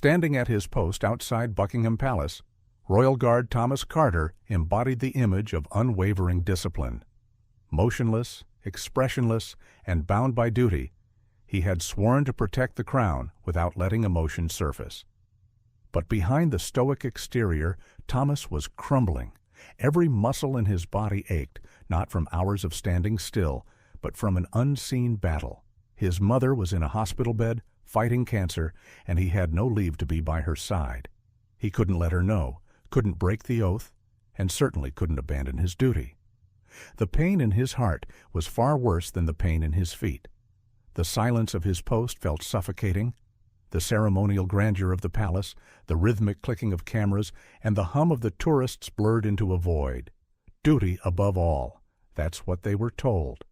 Standing at his post outside Buckingham Palace, Royal Guard Thomas Carter embodied the image of unwavering discipline. Motionless, expressionless, and bound by duty, he had sworn to protect the crown without letting emotion surface. But behind the stoic exterior, Thomas was crumbling. Every muscle in his body ached, not from hours of standing still, but from an unseen battle. His mother was in a hospital bed, fighting cancer, and he had no leave to be by her side. He couldn't let her know, couldn't break the oath, and certainly couldn't abandon his duty. The pain in his heart was far worse than the pain in his feet. The silence of his post felt suffocating. The ceremonial grandeur of the palace, the rhythmic clicking of cameras, and the hum of the tourists blurred into a void. Duty above all. That's what they were told.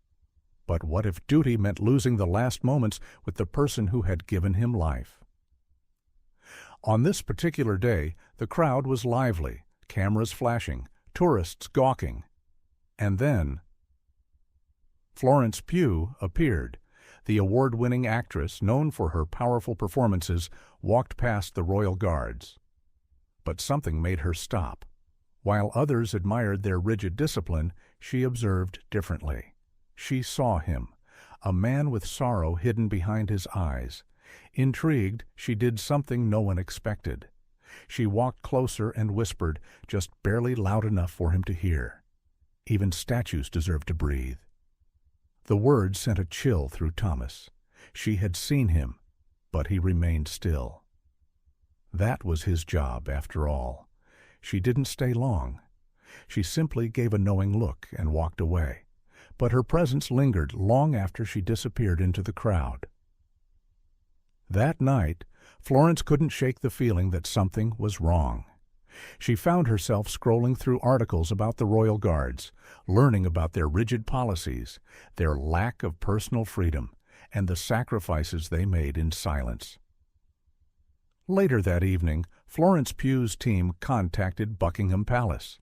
But what if duty meant losing the last moments with the person who had given him life? On this particular day, the crowd was lively, cameras flashing, tourists gawking. And then Florence Pugh appeared. The award-winning actress, known for her powerful performances, walked past the royal guards. But something made her stop. While others admired their rigid discipline, she observed differently. She saw him, a man with sorrow hidden behind his eyes. Intrigued, she did something no one expected. She walked closer and whispered, just barely loud enough for him to hear. Even statues deserve to breathe. The words sent a chill through Thomas. She had seen him, but he remained still. That was his job, after all. She didn't stay long. She simply gave a knowing look and walked away, but her presence lingered long after she disappeared into the crowd. That night, Florence couldn't shake the feeling that something was wrong. She found herself scrolling through articles about the royal guards, learning about their rigid policies, their lack of personal freedom, and the sacrifices they made in silence. Later that evening, Florence Pugh's team contacted Buckingham Palace.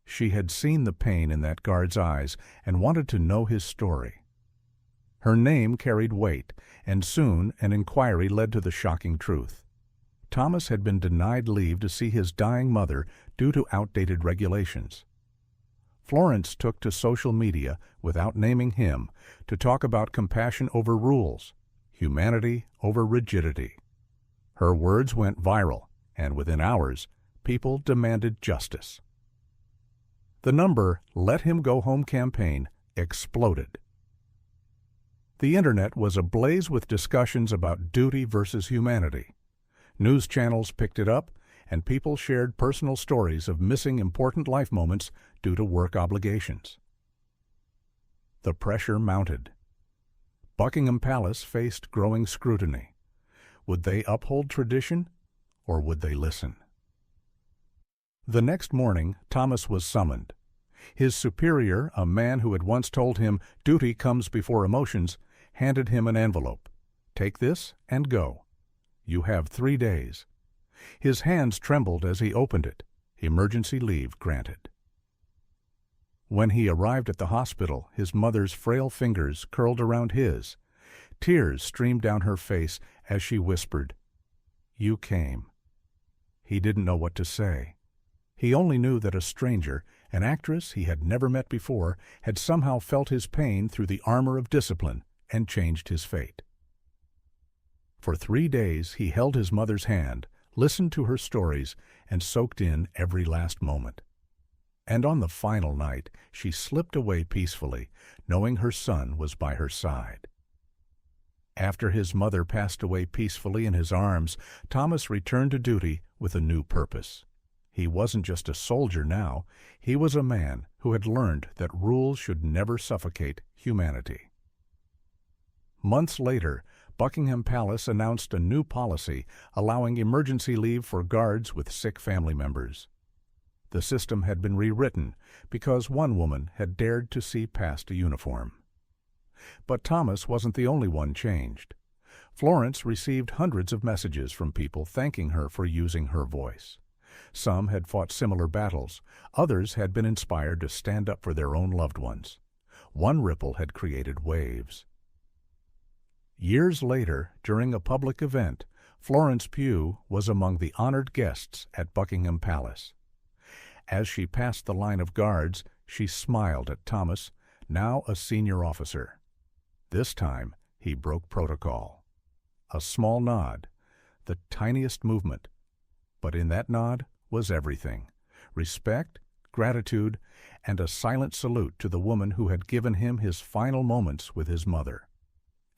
She had seen the pain in that guard's eyes and wanted to know his story. Her name carried weight, and soon an inquiry led to the shocking truth. Thomas had been denied leave to see his dying mother due to outdated regulations. Florence took to social media, without naming him, to talk about compassion over rules, humanity over rigidity. Her words went viral, and within hours, people demanded justice. The number "Let Him Go Home" campaign exploded. The internet was ablaze with discussions about duty versus humanity. News channels picked it up, and people shared personal stories of missing important life moments due to work obligations. The pressure mounted. Buckingham Palace faced growing scrutiny. Would they uphold tradition, or would they listen? The next morning, Thomas was summoned. His superior, a man who had once told him duty comes before emotions, handed him an envelope. Take this and go. You have 3 days. His hands trembled as he opened it. Emergency leave granted. When he arrived at the hospital, his mother's frail fingers curled around his. Tears streamed down her face as she whispered, "You came." He didn't know what to say. He only knew that a stranger, an actress he had never met before, had somehow felt his pain through the armor of discipline and changed his fate. For 3 days he held his mother's hand, listened to her stories, and soaked in every last moment. And on the final night, she slipped away peacefully, knowing her son was by her side. After his mother passed away peacefully in his arms, Thomas returned to duty with a new purpose. He wasn't just a soldier now, he was a man who had learned that rules should never suffocate humanity. Months later, Buckingham Palace announced a new policy allowing emergency leave for guards with sick family members. The system had been rewritten because one woman had dared to see past a uniform. But Thomas wasn't the only one changed. Florence received hundreds of messages from people thanking her for using her voice. Some had fought similar battles. Others had been inspired to stand up for their own loved ones. One ripple had created waves. Years later, during a public event, Florence Pugh was among the honored guests at Buckingham Palace. As she passed the line of guards, she smiled at Thomas, now a senior officer. This time, he broke protocol. A small nod, the tiniest movement. But in that nod was everything: respect, gratitude, and a silent salute to the woman who had given him his final moments with his mother.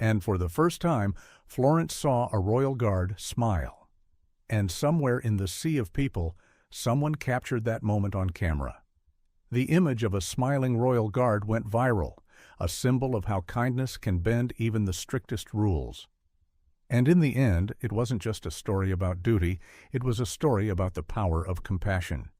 And for the first time, Florence saw a royal guard smile. And somewhere in the sea of people, someone captured that moment on camera. The image of a smiling royal guard went viral, a symbol of how kindness can bend even the strictest rules. And in the end, it wasn't just a story about duty, it was a story about the power of compassion.